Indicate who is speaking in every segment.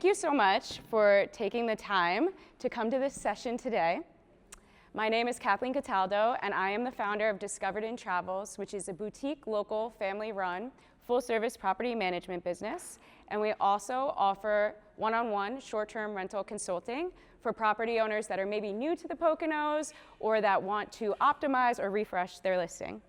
Speaker 1: Thank you so much for taking the time to come to this session today. My name is Cathleen Cataldo, and I am the founder of Discovered in Travels, which is a boutique, local, family-run, full-service property management business. And we also offer one-on-one short-term rental consulting for property owners that are maybe new to the Poconos or that want to optimize or refresh their listing.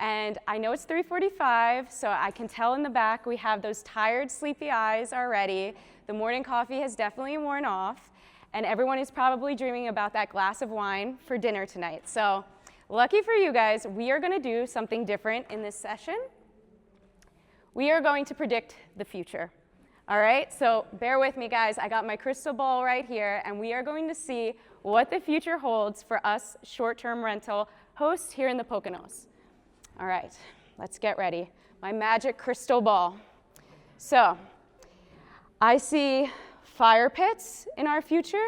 Speaker 1: And I know it's 3:45, so I can tell in the back we have those tired, sleepy eyes already. The morning coffee has definitely worn off, and everyone is probably dreaming about that glass of wine for dinner tonight. So lucky for you guys, we are going to do something different in this session. We are going to predict the future. All right, so bear with me, guys. I got my crystal ball right here, and we are going to see what the future holds for us short-term rental hosts here in the Poconos. All right, let's get ready. My magic crystal ball. So I see fire pits in our future.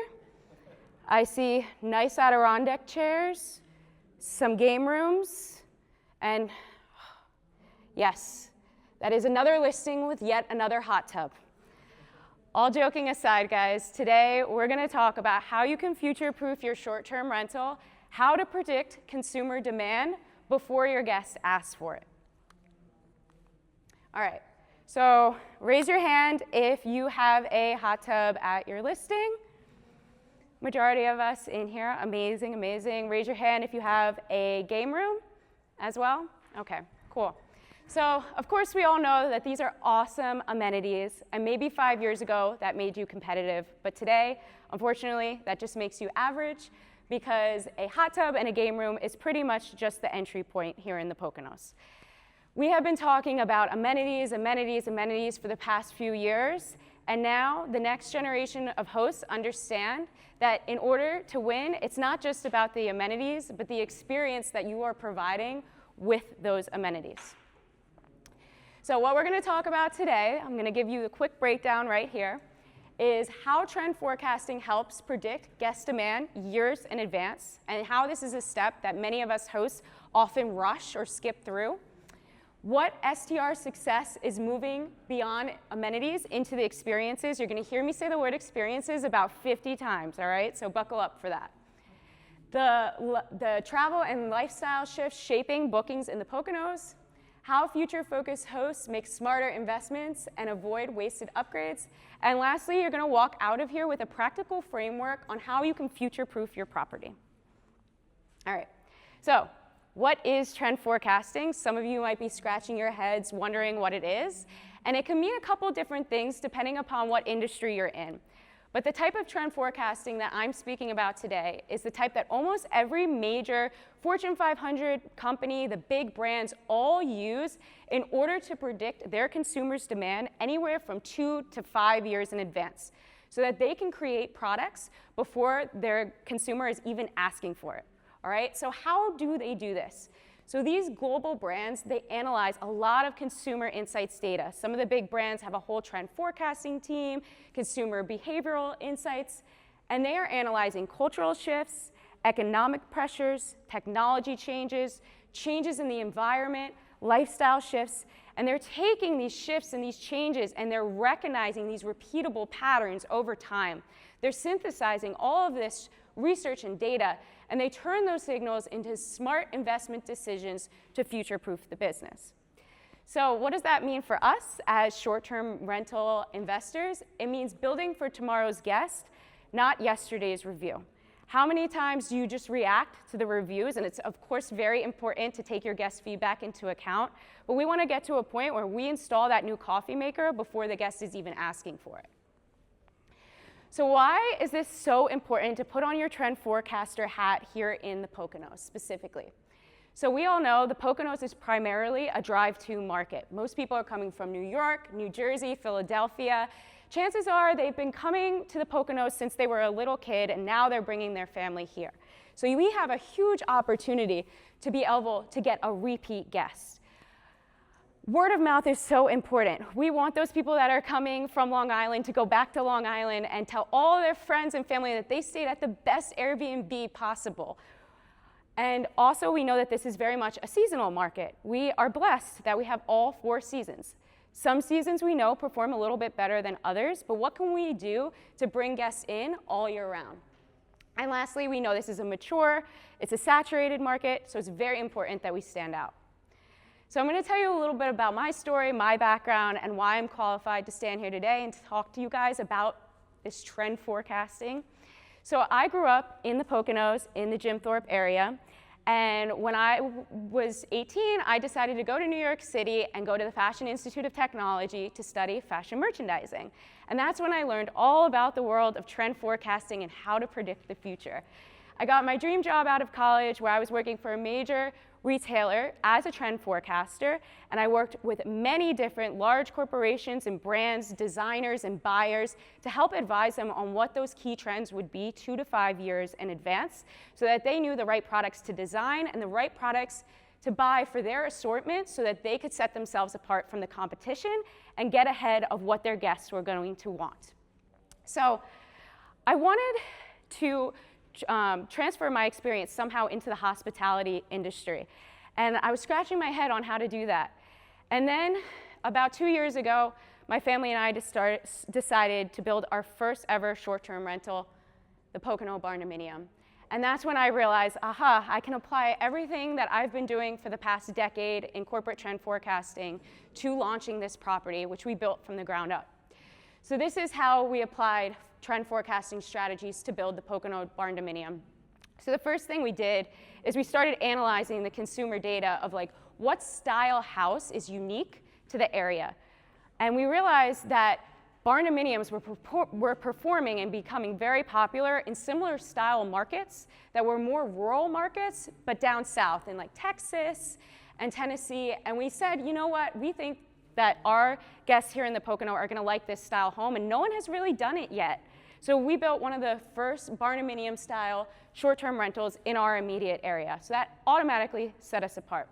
Speaker 1: I see nice Adirondack chairs, some game rooms, and yes, that is another listing with yet another hot tub. All joking aside, guys, today we're going to talk about how you can future-proof your short-term rental, how to predict consumer demand before your guest asks for it. All right, so raise your hand if you have a hot tub at your listing. Majority of us in here, amazing, amazing. Raise your hand if you have a game room as well. Okay, cool. So, of course, we all know that these are awesome amenities, and maybe 5 years ago that made you competitive, but today, unfortunately, that just makes you average, because a hot tub and a game room is pretty much just the entry point here in the Poconos. We have been talking about amenities, amenities, amenities for the past few years, and now the next generation of hosts understand that in order to win, it's not just about the amenities, but the experience that you are providing with those amenities. So what we're going to talk about today, I'm going to give you a quick breakdown right here, is how trend forecasting helps predict guest demand years in advance, and how this is a step that many of us hosts often rush or skip through. What STR success is moving beyond amenities into the experiences. You're going to hear me say the word experiences about 50 times, all right? So buckle up for that. The travel and lifestyle shifts shaping bookings in the Poconos, how future-focused hosts make smarter investments and avoid wasted upgrades. And lastly, you're going to walk out of here with a practical framework on how you can future-proof your property. All right, so what is trend forecasting? Some of you might be scratching your heads wondering what it is. And it can mean a couple different things depending upon what industry you're in. But the type of trend forecasting that I'm speaking about today is the type that almost every major Fortune 500 company, the big brands, all use in order to predict their consumers' demand anywhere from 2 to 5 years in advance, so that they can create products before their consumer is even asking for it. All right, so how do they do this? So these global brands, they analyze a lot of consumer insights data. Some of the big brands have a whole trend forecasting team, consumer behavioral insights, and they are analyzing cultural shifts, economic pressures, technology changes, changes in the environment, lifestyle shifts, and they're taking these shifts and these changes and they're recognizing these repeatable patterns over time. They're synthesizing all of this research and data, and they turn those signals into smart investment decisions to future-proof the business. So what does that mean for us as short-term rental investors? It means building for tomorrow's guest, not yesterday's review. How many times do you just react to the reviews? And it's, of course, very important to take your guest feedback into account, but we want to get to a point where we install that new coffee maker before the guest is even asking for it. So why is this so important to put on your trend forecaster hat here in the Poconos specifically? So we all know the Poconos is primarily a drive-to market. Most people are coming from New York, New Jersey, Philadelphia. Chances are they've been coming to the Poconos since they were a little kid, and now they're bringing their family here. So we have a huge opportunity to be able to get a repeat guest. Word of mouth is so important. We want those people that are coming from Long Island to go back to Long Island and tell all their friends and family that they stayed at the best Airbnb possible. And also, we know that this is very much a seasonal market. We are blessed that we have all 4 seasons. Some seasons we know perform a little bit better than others, but what can we do to bring guests in all year round? And lastly, we know this is a mature, it's a saturated market, so it's very important that we stand out. So I'm going to tell you a little bit about my story, my background, and why I'm qualified to stand here today and to talk to you guys about this trend forecasting. So I grew up in the Poconos, in the Jim Thorpe area, and when I was 18, I decided to go to New York City and go to the Fashion Institute of Technology to study fashion merchandising. And that's when I learned all about the world of trend forecasting and how to predict the future. I got my dream job out of college where I was working for a major retailer as a trend forecaster, and I worked with many different large corporations and brands, designers and buyers to help advise them on what those key trends would be 2 to 5 years in advance so that they knew the right products to design and the right products to buy for their assortment so that they could set themselves apart from the competition and get ahead of what their guests were going to want. So I wanted to transfer my experience somehow into the hospitality industry. And I was scratching my head on how to do that. And then about 2 years ago, my family and I decided to build our first ever short-term rental, the Pocono Barndominium. And that's when I realized, aha, I can apply everything that I've been doing for the past decade in corporate trend forecasting to launching this property, which we built from the ground up. So this is how we applied trend forecasting strategies to build the Pocono Barndominium. So the first thing we did is we started analyzing the consumer data of like what style house is unique to the area. And we realized that barndominiums were performing and becoming very popular in similar style markets that were more rural markets, but down south in like Texas and Tennessee. And we said, you know what, we think that our guests here in the Pocono are going to like this style home, and no one has really done it yet. So we built one of the first barndominium style short-term rentals in our immediate area. So that automatically set us apart.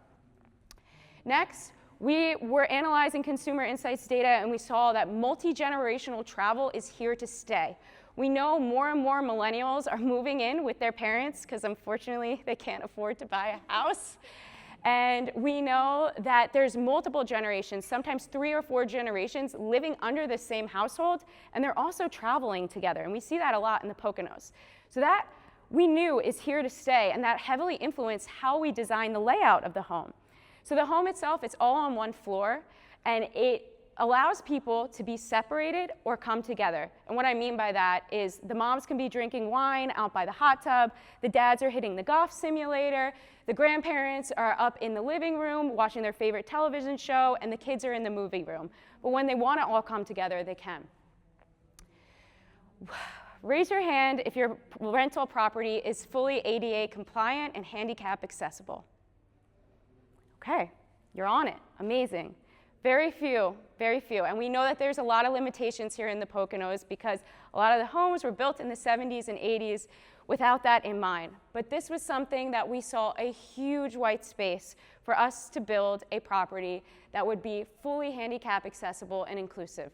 Speaker 1: Next, we were analyzing consumer insights data, and we saw that multi-generational travel is here to stay. We know more and more millennials are moving in with their parents because unfortunately they can't afford to buy a house. And we know that there's multiple generations, sometimes 3 or 4 generations living under the same household, and they're also traveling together. And we see that a lot in the Poconos. So that we knew is here to stay, and that heavily influenced how we design the layout of the home. So the home itself, it's all on one floor, and it allows people to be separated or come together. And what I mean by that is the moms can be drinking wine out by the hot tub, the dads are hitting the golf simulator, the grandparents are up in the living room watching their favorite television show, and the kids are in the movie room. But when they want to all come together, they can. Raise your hand if your rental property is fully ADA compliant and handicap accessible. Okay, you're on it. Amazing. Very few, very few. And we know that there's a lot of limitations here in the Poconos because a lot of the homes were built in the 70s and 80s without that in mind. But this was something that we saw a huge white space for us to build a property that would be fully handicap accessible and inclusive.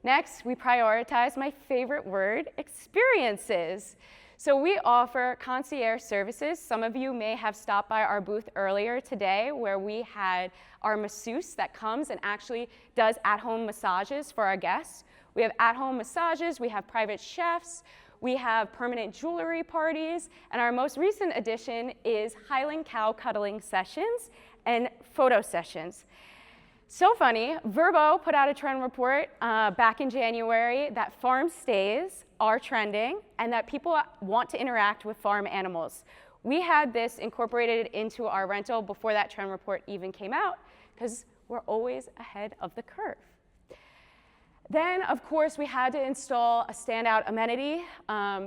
Speaker 1: Next, we prioritize my favorite word, experiences. So we offer concierge services. Some of you may have stopped by our booth earlier today where we had our masseuse that comes and actually does at-home massages for our guests. We have at-home massages, we have private chefs, we have permanent jewelry parties, and our most recent addition is Highland cow cuddling sessions and photo sessions. So funny, Vrbo put out a trend report back in January that farm stays are trending and that people want to interact with farm animals. We had this incorporated into our rental before that trend report even came out because we're always ahead of the curve. Then, of course, we had to install a standout amenity.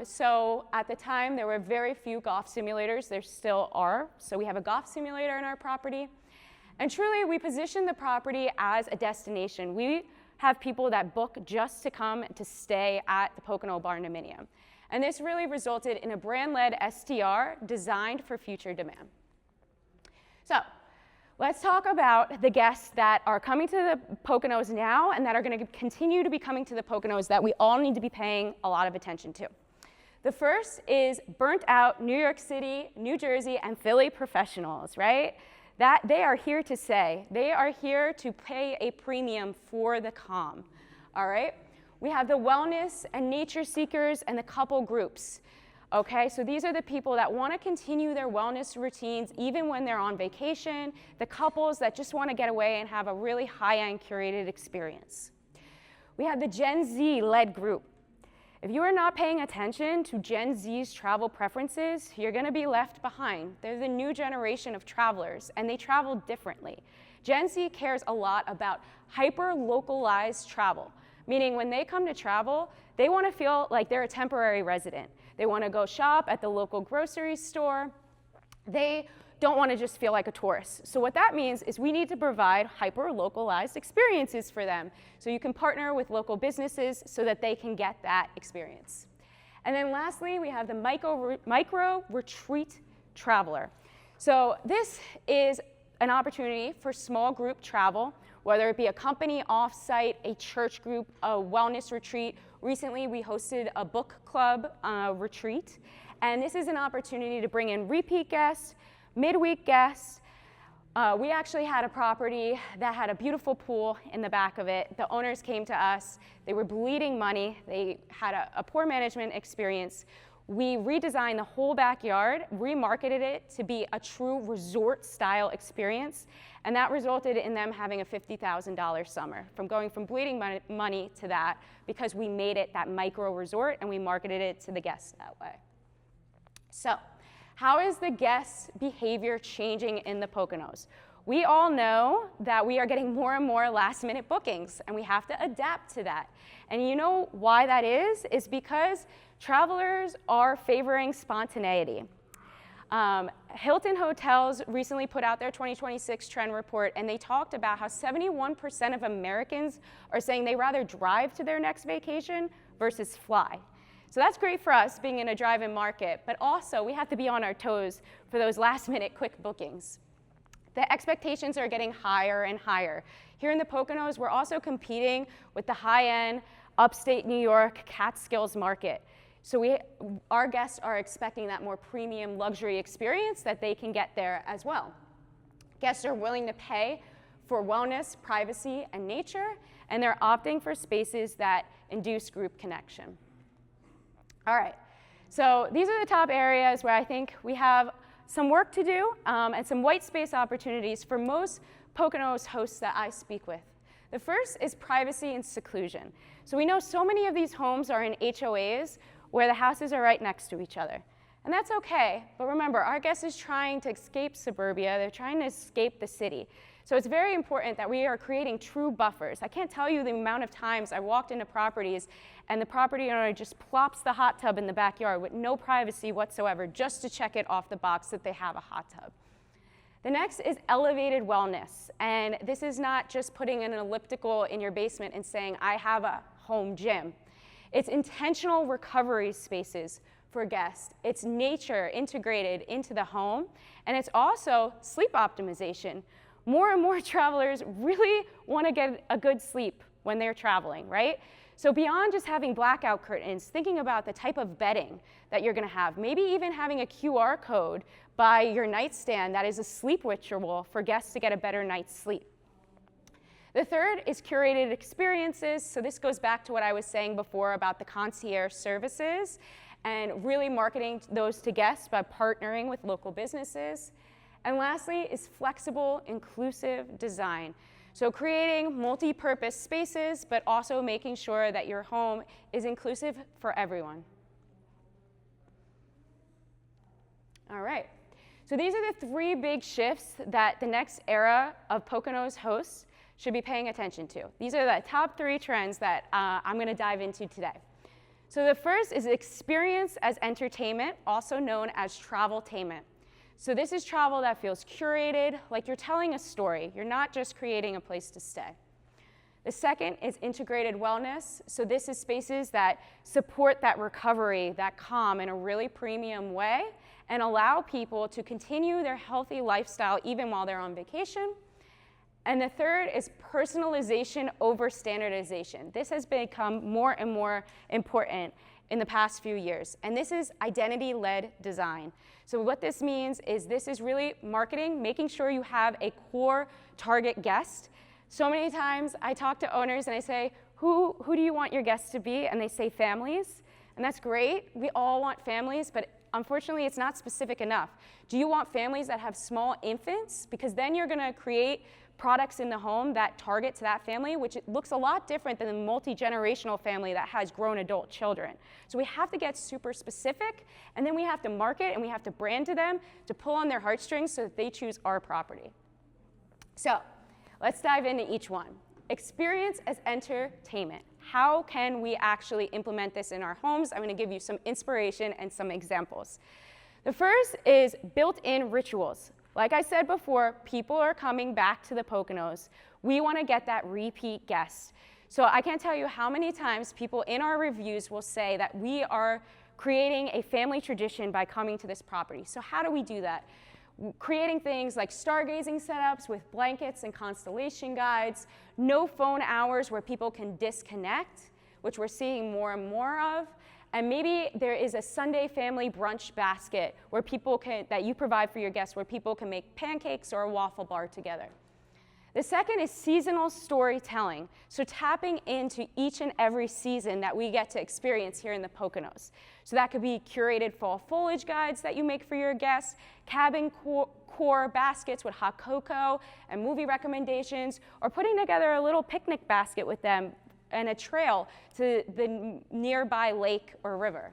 Speaker 1: So at the time, there were very few golf simulators. There still are. So we have a golf simulator in our property. And truly, we position the property as a destination. We have people that book just to come to stay at the Pocono Barndominium. And this really resulted in a brand-led STR designed for future demand. So let's talk about the guests that are coming to the Poconos now and that are going to continue to be coming to the Poconos that we all need to be paying a lot of attention to. The first is burnt out New York City, New Jersey, and Philly professionals, right? That they are here to stay. They are here to pay a premium for the calm, all right? We have the wellness and nature seekers and the couple groups. Okay, so these are the people that want to continue their wellness routines even when they're on vacation, the couples that just want to get away and have a really high-end curated experience. We have the Gen Z-led group. If you are not paying attention to Gen Z's travel preferences, you're going to be left behind. They're the new generation of travelers, and they travel differently. Gen Z cares a lot about hyper-localized travel, meaning when they come to travel, they want to feel like they're a temporary resident. They want to go shop at the local grocery store. They don't want to just feel like a tourist. So what that means is we need to provide hyper-localized experiences for them. So you can partner with local businesses so that they can get that experience. And then lastly, we have the micro retreat traveler. So this is an opportunity for small group travel, whether it be a company offsite, a church group, a wellness retreat. Recently, we hosted a book club retreat, and this is an opportunity to bring in repeat guests, midweek guests. We actually had a property that had a beautiful pool in the back of it. The owners came to us. They were bleeding money. They had a poor management experience. We redesigned the whole backyard, remarketed it to be a true resort-style experience, and that resulted in them having a $50,000 summer, from going from bleeding money to that, because we made it that micro resort and we marketed it to the guests that way. So, how is the guest behavior changing in the Poconos? We all know that we are getting more and more last-minute bookings, and we have to adapt to that. And you know why that is? It's because travelers are favoring spontaneity. Hilton Hotels recently put out their 2026 trend report, and they talked about how 71% of Americans are saying they rather drive to their next vacation versus fly. So that's great for us being in a drive-in market, but also we have to be on our toes for those last-minute quick bookings. The expectations are getting higher and higher. Here in the Poconos, we're also competing with the high-end upstate New York Catskills market. So our guests are expecting that more premium luxury experience that they can get there as well. Guests are willing to pay for wellness, privacy, and nature, and they're opting for spaces that induce group connection. All right, so these are the top areas where I think we have some work to do and some white space opportunities for most Poconos hosts that I speak with. The first is privacy and seclusion. So we know so many of these homes are in HOAs where the houses are right next to each other. And that's okay, but remember, our guest is trying to escape suburbia. They're trying to escape the city. So it's very important that we are creating true buffers. I can't tell you the amount of times I walked into properties and the property owner just plops the hot tub in the backyard with no privacy whatsoever, just to check it off the box that they have a hot tub. The next is elevated wellness. And this is not just putting an elliptical in your basement and saying, I have a home gym. It's intentional recovery spaces for guests. It's nature integrated into the home, and it's also sleep optimization. More and more travelers really want to get a good sleep when they're traveling, right? So beyond just having blackout curtains, thinking about the type of bedding that you're going to have, maybe even having a QR code by your nightstand that is a sleep ritual for guests to get a better night's sleep. The third is curated experiences. So this goes back to what I was saying before about the concierge services and really marketing those to guests by partnering with local businesses. And lastly is flexible, inclusive design. So creating multi-purpose spaces, but also making sure that your home is inclusive for everyone. All right. So these are the three big shifts that the next era of Poconos hosts should be paying attention to. These are the top three trends that I'm going to dive into today. So the first is experience as entertainment, also known as traveltainment. So this is travel that feels curated, like you're telling a story. You're not just creating a place to stay. The second is integrated wellness. So this is spaces that support that recovery, that calm in a really premium way, and allow people to continue their healthy lifestyle even while they're on vacation. And the third is personalization over standardization. This has become more and more important in the past few years, and this is identity-led design. So what this means is this is really marketing, making sure you have a core target guest. So many times I talk to owners and I say, who do you want your guests to be? And they say families, and that's great. We all want families, but unfortunately it's not specific enough. Do you want families that have small infants? Because then you're gonna create products in the home that target to that family, which looks a lot different than the multi-generational family that has grown adult children. So we have to get super specific, and then we have to market and we have to brand to them to pull on their heartstrings so that they choose our property. So let's dive into each one. Experience as entertainment. How can we actually implement this in our homes? I'm gonna give you some inspiration and some examples. The first is built-in rituals. Like I said before, people are coming back to the Poconos. We want to get that repeat guest. So I can't tell you how many times people in our reviews will say that we are creating a family tradition by coming to this property. So how do we do that? Creating things like stargazing setups with blankets and constellation guides, no phone hours where people can disconnect, which we're seeing more and more of. And maybe there is a Sunday family brunch basket where that you provide for your guests, where people can make pancakes or a waffle bar together. The second is seasonal storytelling. So tapping into each and every season that we get to experience here in the Poconos. So that could be curated fall foliage guides that you make for your guests, cabin core baskets with hot cocoa and movie recommendations, or putting together a little picnic basket with them and a trail to the nearby lake or river.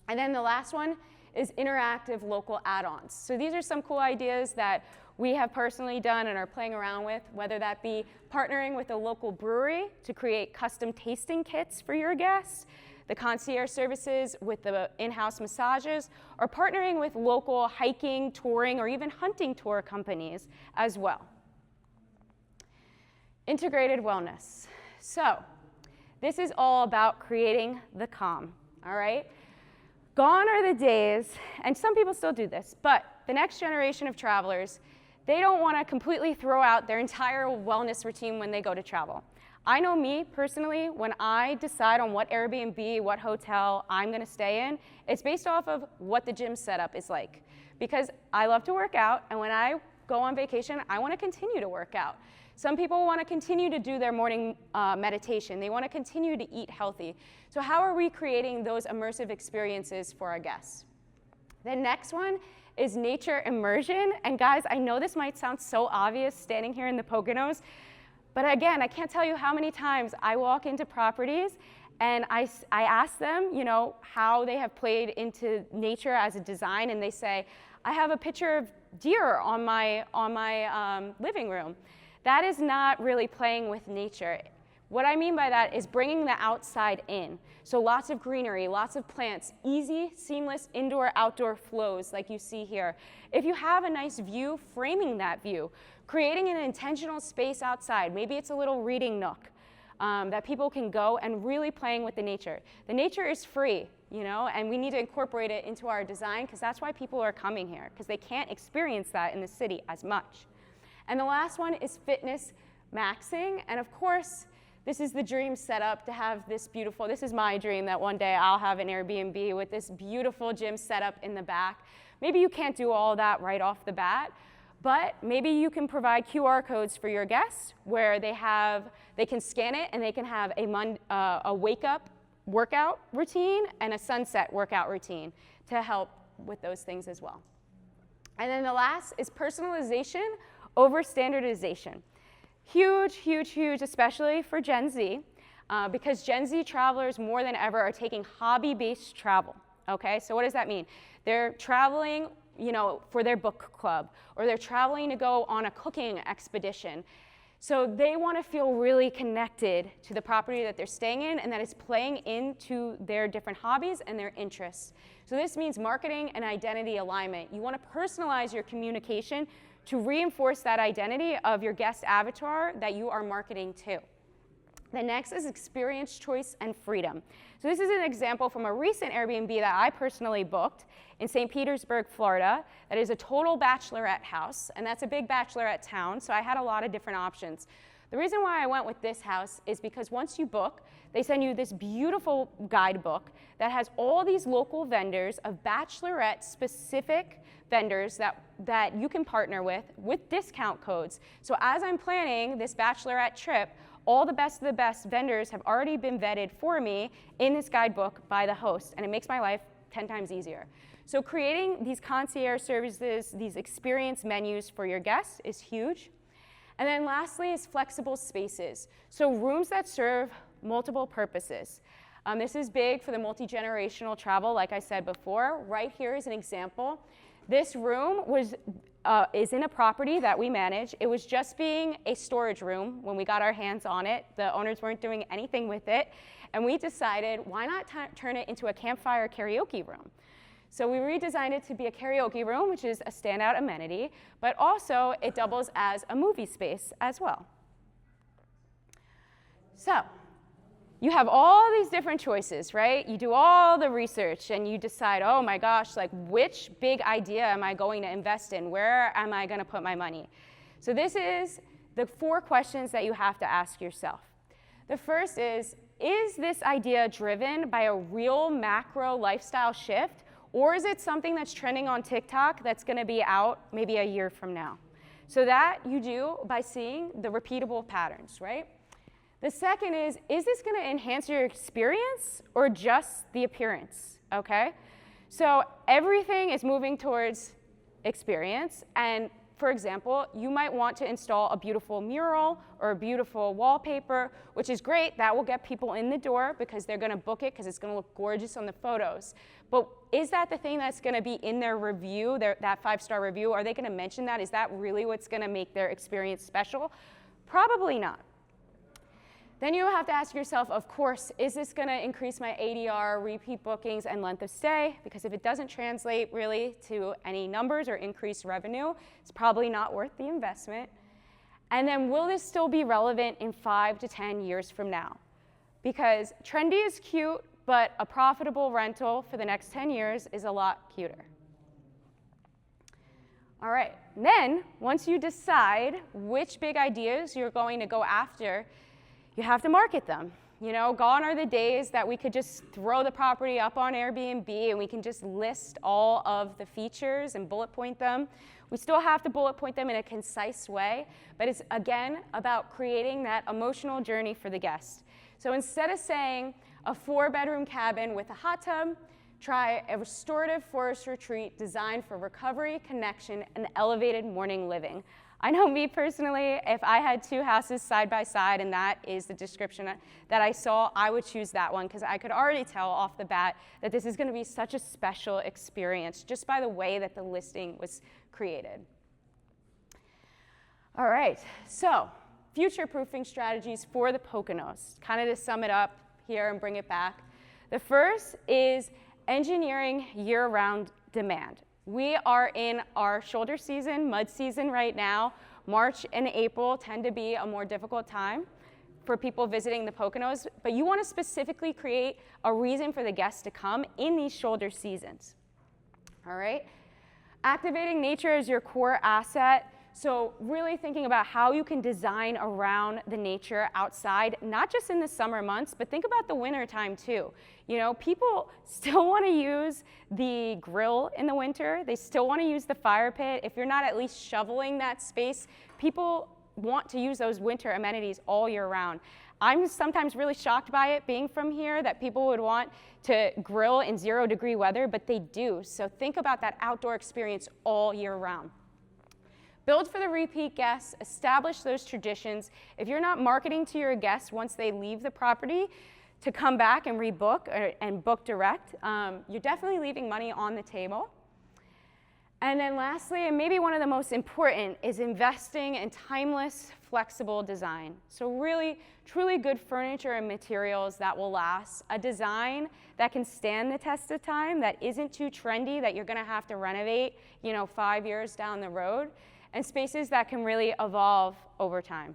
Speaker 1: And then the last one is interactive local add-ons. So these are some cool ideas that we have personally done and are playing around with, whether that be partnering with a local brewery to create custom tasting kits for your guests, the concierge services with the in-house massages, or partnering with local hiking, touring, or even hunting tour companies as well. Integrated wellness. So this is all about creating the calm, all right? Gone are the days, and some people still do this, but the next generation of travelers, they don't want to completely throw out their entire wellness routine when they go to travel. I know me personally, when I decide on what Airbnb, what hotel I'm going to stay in, it's based off of what the gym setup is like. Because I love to work out, and when I go on vacation, I want to continue to work out. Some people want to continue to do their morning meditation. They want to continue to eat healthy. So how are we creating those immersive experiences for our guests? The next one is nature immersion. And guys, I know this might sound so obvious standing here in the Poconos, but again, I can't tell you how many times I walk into properties and I ask them, you know, how they have played into nature as a design, and they say, I have a picture of deer on my living room. That is not really playing with nature. What I mean by that is bringing the outside in. So lots of greenery, lots of plants, easy, seamless indoor-outdoor flows like you see here. If you have a nice view, framing that view, creating an intentional space outside. Maybe it's a little reading nook that people can go, and really playing with the nature. The nature is free, you know, and we need to incorporate it into our design, because that's why people are coming here, because they can't experience that in the city as much. And the last one is fitness maxing. And of course, this is the dream setup to have this beautiful, this is my dream that one day I'll have an Airbnb with this beautiful gym setup in the back. Maybe you can't do all that right off the bat, but maybe you can provide QR codes for your guests where they can scan it and they can have a wake-up workout routine and a sunset workout routine to help with those things as well. And then the last is personalization over standardization. Huge, huge, huge, especially for Gen Z, because Gen Z travelers more than ever are taking hobby-based travel, okay? So what does that mean? They're traveling, you know, for their book club, or they're traveling to go on a cooking expedition. So they want to feel really connected to the property that they're staying in, and that it's playing into their different hobbies and their interests. So this means marketing and identity alignment. You want to personalize your communication to reinforce that identity of your guest avatar that you are marketing to. The next is experience, choice, and freedom. So this is an example from a recent Airbnb that I personally booked in St. Petersburg, Florida, that is a total bachelorette house, and that's a big bachelorette town, so I had a lot of different options. The reason why I went with this house is because once you book, they send you this beautiful guidebook that has all these local vendors of bachelorette-specific vendors that you can partner with discount codes. So as I'm planning this bachelorette trip, all the best of the best vendors have already been vetted for me in this guidebook by the host, and it makes my life 10 times easier. So creating these concierge services, these experience menus for your guests is huge. And then lastly is flexible spaces. So rooms that serve multiple purposes. This is big for the multi-generational travel, like I said before. Right here is an example. This room is in a property that we manage. It was just being a storage room when we got our hands on it. The owners weren't doing anything with it. And we decided, why not turn it into a campfire karaoke room? So we redesigned it to be a karaoke room, which is a standout amenity, but also it doubles as a movie space as well. So you have all these different choices, right? You do all the research and you decide, oh my gosh, like which big idea am I going to invest in? Where am I going to put my money? So this is the 4 questions that you have to ask yourself. The first is this idea driven by a real macro lifestyle shift? Or is it something that's trending on TikTok that's going to be out maybe a year from now? So that you do by seeing the repeatable patterns, right? The second is this going to enhance your experience or just the appearance, okay? So everything is moving towards experience, and for example, you might want to install a beautiful mural or a beautiful wallpaper, which is great. That will get people in the door because they're going to book it because it's going to look gorgeous on the photos. But is that the thing that's going to be in their review, that 5-star review? Are they going to mention that? Is that really what's going to make their experience special? Probably not. Then you have to ask yourself, of course, is this going to increase my ADR, repeat bookings, and length of stay? Because if it doesn't translate really to any numbers or increased revenue, it's probably not worth the investment. And then will this still be relevant in 5 to 10 years from now? Because trendy is cute, but a profitable rental for the next 10 years is a lot cuter. All right, then once you decide which big ideas you're going to go after, you have to market them. You know, gone are the days that we could just throw the property up on Airbnb and we can just list all of the features and bullet point them. We still have to bullet point them in a concise way, but it's again about creating that emotional journey for the guest. So instead of saying a 4-bedroom cabin with a hot tub, try a restorative forest retreat designed for recovery, connection, and elevated morning living. I know me personally, if I had 2 houses side by side and that is the description that I saw, I would choose that one because I could already tell off the bat that this is going to be such a special experience just by the way that the listing was created. All right, so future-proofing strategies for the Poconos. Kind of to sum it up here and bring it back. The first is engineering year-round demand. We are in our shoulder season, mud season right now. March and April tend to be a more difficult time for people visiting the Poconos, but you want to specifically create a reason for the guests to come in these shoulder seasons. All right? Activating nature as your core asset. So really thinking about how you can design around the nature outside, not just in the summer months, but think about the winter time too. You know, people still want to use the grill in the winter. They still want to use the fire pit. If you're not at least shoveling that space, people want to use those winter amenities all year round. I'm sometimes really shocked by it being from here that people would want to grill in 0-degree weather, but they do. So think about that outdoor experience all year round. Build for the repeat guests, establish those traditions. If you're not marketing to your guests once they leave the property to come back and rebook and book direct, you're definitely leaving money on the table. And then lastly, and maybe one of the most important, is investing in timeless, flexible design. So really, truly good furniture and materials that will last. A design that can stand the test of time, that isn't too trendy, that you're gonna have to renovate, 5 years down the road. And spaces that can really evolve over time.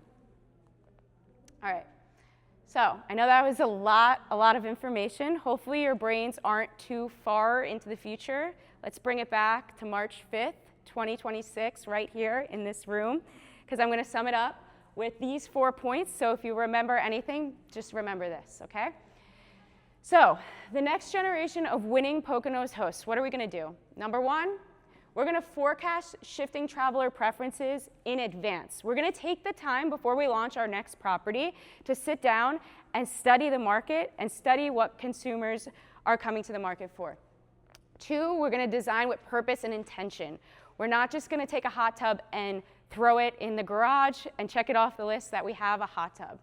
Speaker 1: All right, so I know that was a lot of information. Hopefully your brains aren't too far into the future. Let's bring it back to March 5th, 2026, right here in this room, because I'm gonna sum it up with these 4 points. So if you remember anything, just remember this, okay? So the next generation of winning Poconos hosts, what are we going to do? Number one, we're going to forecast shifting traveler preferences in advance. We're going to take the time before we launch our next property to sit down and study the market and study what consumers are coming to the market for. Two, we're going to design with purpose and intention. We're not just going to take a hot tub and throw it in the garage and check it off the list that we have a hot tub.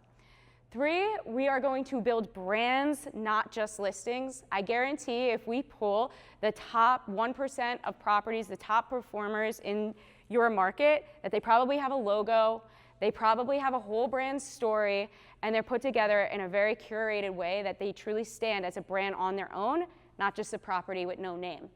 Speaker 1: Three, we are going to build brands, not just listings. I guarantee if we pull the top 1% of properties, the top performers in your market, that they probably have a logo, they probably have a whole brand story, and they're put together in a very curated way that they truly stand as a brand on their own, not just a property with no name.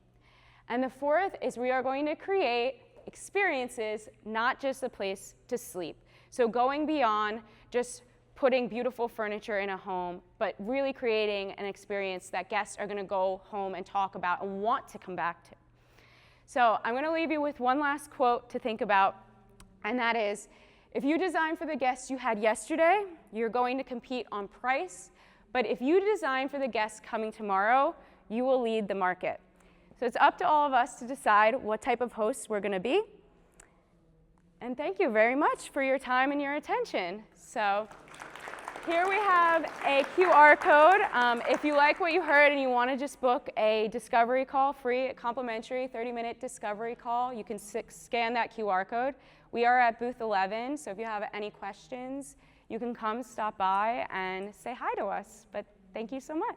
Speaker 1: And the fourth is we are going to create experiences, not just a place to sleep. So going beyond just putting beautiful furniture in a home, but really creating an experience that guests are going to go home and talk about and want to come back to. So I'm going to leave you with one last quote to think about, and that is, if you design for the guests you had yesterday, you're going to compete on price, but if you design for the guests coming tomorrow, you will lead the market. So it's up to all of us to decide what type of hosts we're going to be. And thank you very much for your time and your attention. So here we have a QR code. If you like what you heard and you want to just book a discovery call, free, complimentary 30-minute discovery call, you can scan that QR code. We are at booth 11, so if you have any questions, you can come stop by and say hi to us. But thank you so much.